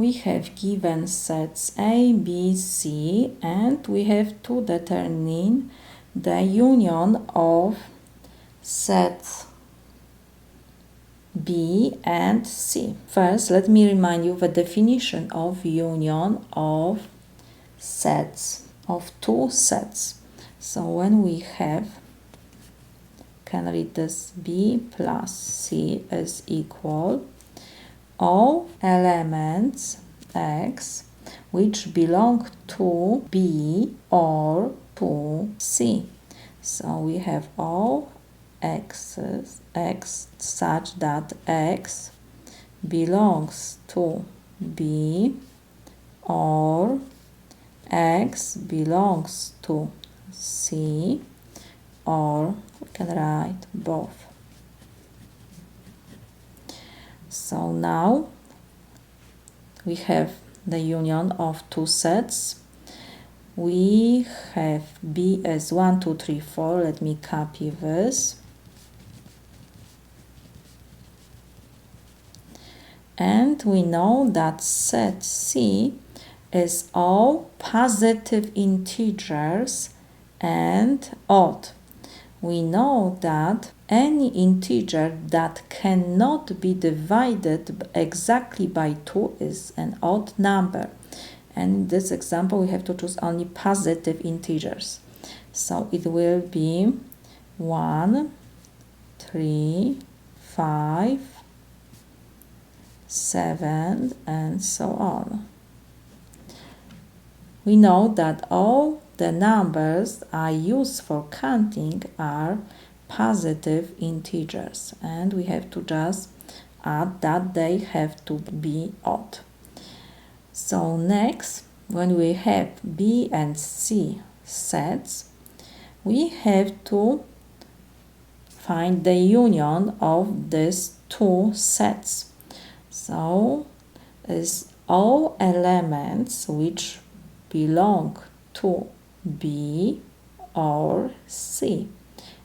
we have given sets A, B, C, and we have to determine the union of sets B and C. First, let me remind you the definition of union of sets, of two sets. So when we can read this B plus C is equal all elements X which belong to B or to C. So we have all X such that X belongs to B or X belongs to C, or we can write both. So now we have the union of two sets. We have B as 1, 2, 3, 4. Let me copy this. And we know that set C is all positive integers and odd. We know that any integer that cannot be divided exactly by 2 is an odd number. And in this example, we have to choose only positive integers. So it will be 1, 3, 5, 7, and so on. We know that all the numbers I use for counting are positive integers, and we have to just add that they have to be odd. So next, when we have B and C sets, we have to find the union of these two sets. So is all elements which belong to B or C.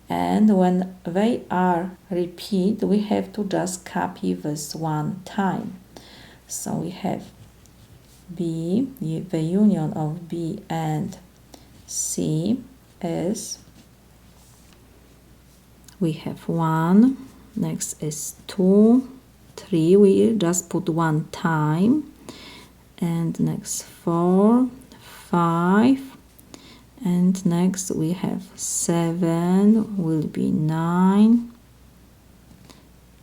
And when they are repeat, we have to just copy this one time. So we have B, the union of B and C is, we have 1, next is 2, 3, we just put one time, and next 4, 5, and next we have 7, will be 9,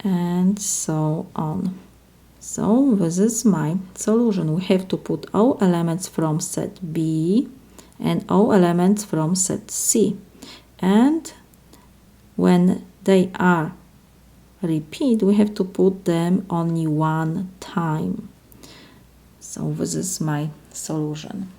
and so on. So this is my solution. We have to put all elements from set B and all elements from set C. And when they are repeat, we have to put them only one time. So this is my solution.